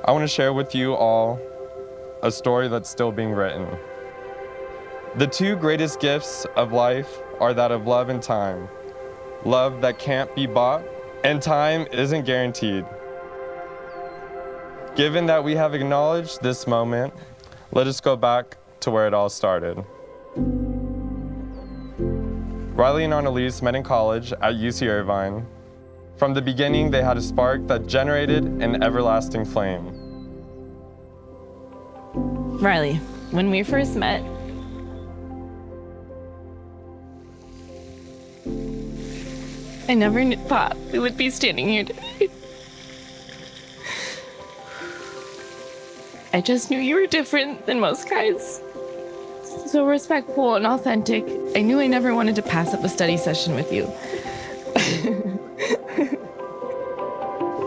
I want to share with you all a story that's still being written. The two greatest gifts of life are that of love and time. Love that can't be bought, and time isn't guaranteed. Given that we have acknowledged this moment, let us go back to where it all started. Riley and Annalise met in college at UC Irvine. From the beginning, they had a spark that generated an everlasting flame. Riley, when we first met, I never thought we would be standing here today. I just knew you were different than most guys. So respectful and authentic. I knew I never wanted to pass up a study session with you.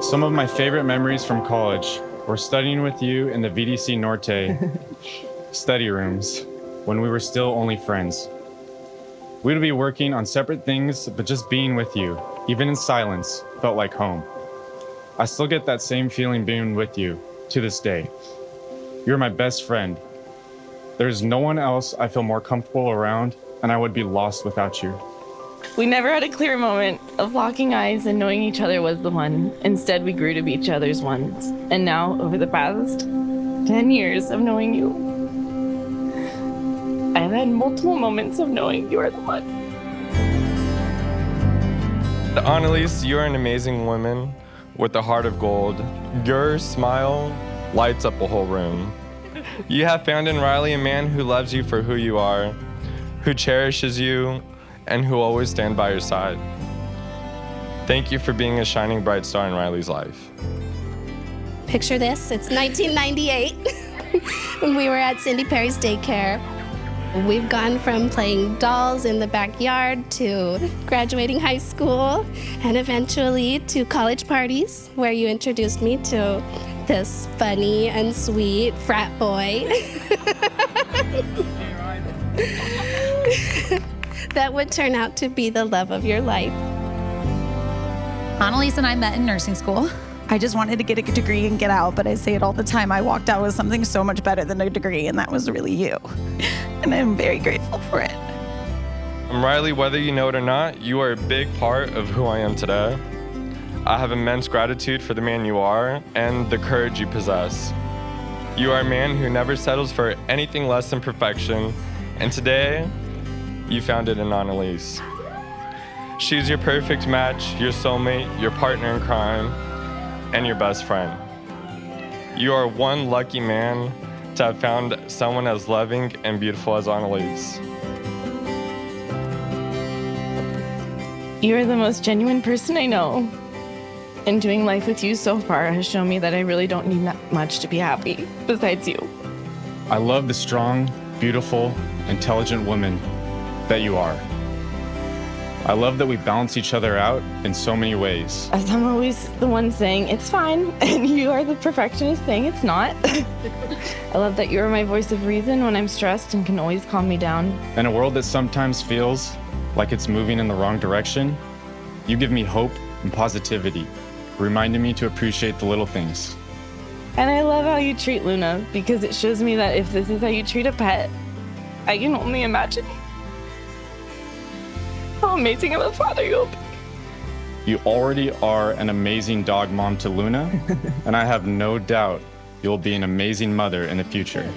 Some of my favorite memories from college were studying with you in the VDC Norte study rooms when we were still only friends. We would be working on separate things, but just being with you, even in silence, felt like home. I still get that same feeling being with you to this day. You're my best friend. There's no one else I feel more comfortable around, and I would be lost without you. We never had a clear moment of locking eyes and knowing each other was the one. Instead, we grew to be each other's ones. And now, over the past 10 years of knowing you, I've had multiple moments of knowing you are the one. Annalise, you are an amazing woman with a heart of gold. Your smile lights up a whole room. You have found in Riley a man who loves you for who you are, who cherishes you, and who will always stand by your side. Thank you for being a shining bright star in Riley's life. Picture this, it's 1998 when we were at Cindy Perry's daycare. We've gone from playing dolls in the backyard to graduating high school and eventually to college parties where you introduced me to this funny and sweet frat boy that would turn out to be the love of your life. Annalise and I met in nursing school. I just wanted to get a degree and get out, but I say it all the time. I walked out with something so much better than a degree, and that was really you. And I'm very grateful for it. Riley, whether you know it or not, you are a big part of who I am today. I have immense gratitude for the man you are and the courage you possess. You are a man who never settles for anything less than perfection, and today, you found it in Annalise. She's your perfect match, your soulmate, your partner in crime, and your best friend. You are one lucky man to have found someone as loving and beautiful as Annalise. You are the most genuine person I know. And doing life with you so far has shown me that I really don't need much to be happy besides you. I love the strong, beautiful, intelligent woman that you are. I love that we balance each other out in so many ways. As I'm always the one saying, it's fine, and you are the perfectionist saying it's not. I love that you are my voice of reason when I'm stressed and can always calm me down. In a world that sometimes feels like it's moving in the wrong direction, you give me hope and positivity, reminding me to appreciate the little things. And I love how you treat Luna, because it shows me that if this is how you treat a pet, I can only imagine how amazing of a father you'll be. You already are an amazing dog mom to Luna, and I have no doubt you'll be an amazing mother in the future.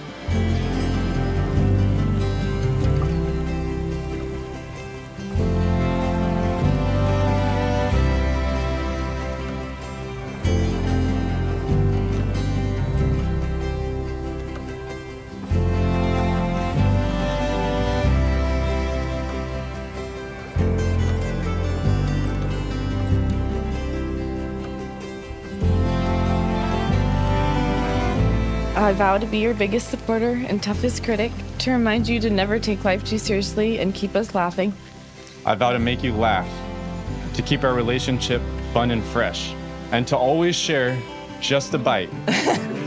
I vow to be your biggest supporter and toughest critic, to remind you to never take life too seriously and keep us laughing. I vow to make you laugh, to keep our relationship fun and fresh, and to always share just a bite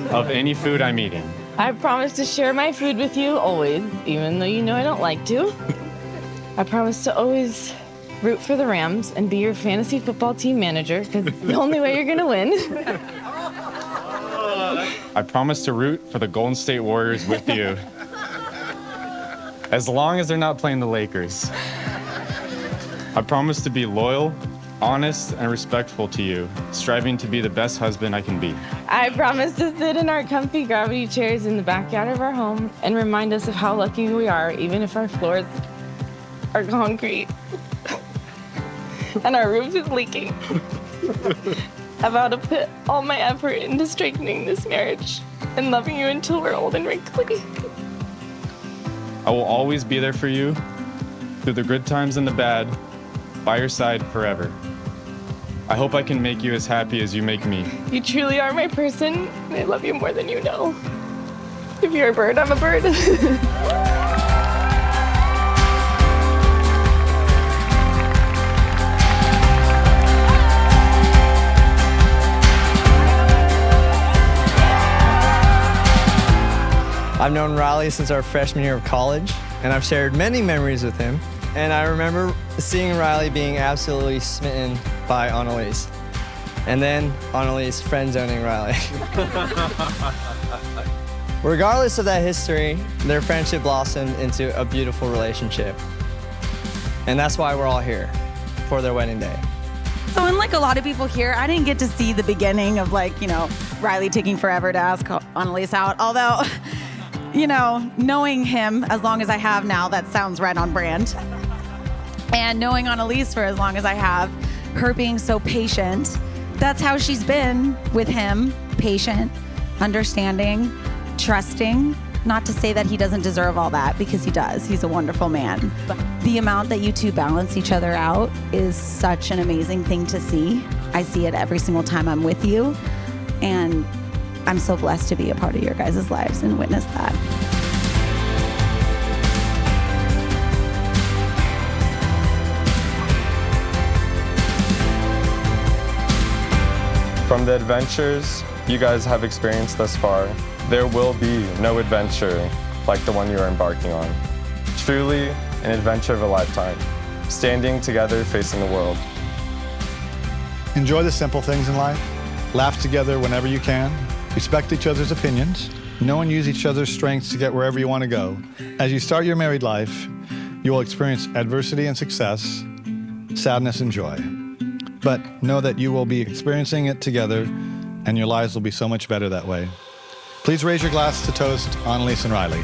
of any food I'm eating. I promise to share my food with you always, even though you know I don't like to. I promise to always root for the Rams and be your fantasy football team manager, because it's the only way you're gonna win. I promise to root for the Golden State Warriors with you. As long as they're not playing the Lakers. I promise to be loyal, honest, and respectful to you, striving to be the best husband I can be. I promise to sit in our comfy gravity chairs in the backyard of our home and remind us of how lucky we are, even if our floors are concrete and our roof is leaking. I vow to put all my effort into strengthening this marriage and loving you until we're old and wrinkly. I will always be there for you, through the good times and the bad, by your side forever. I hope I can make you as happy as you make me. You truly are my person, and I love you more than you know. If you're a bird, I'm a bird. I've known Riley since our freshman year of college, and I've shared many memories with him. And I remember seeing Riley being absolutely smitten by Annalise. And then Annalise friend-zoning Riley. Regardless of that history, their friendship blossomed into a beautiful relationship. And that's why we're all here, for their wedding day. So unlike a lot of people here, I didn't get to see the beginning of Riley taking forever to ask Annalise out. Although, knowing him as long as I have now, that sounds right on brand. And knowing Annalise for as long as I have, her being so patient, that's how she's been with him. Patient, understanding, trusting. Not to say that he doesn't deserve all that, because he does. He's a wonderful man. But the amount that you two balance each other out is such an amazing thing to see. I see it every single time I'm with you. And I'm so blessed to be a part of your guys' lives and witness that. From the adventures you guys have experienced thus far, there will be no adventure like the one you are embarking on. Truly an adventure of a lifetime, standing together facing the world. Enjoy the simple things in life. Laugh together whenever you can. Respect each other's opinions. Know and use each other's strengths to get wherever you want to go. As you start your married life, you will experience adversity and success, sadness and joy. But know that you will be experiencing it together, and your lives will be so much better that way. Please raise your glass to toast Annalise and Riley.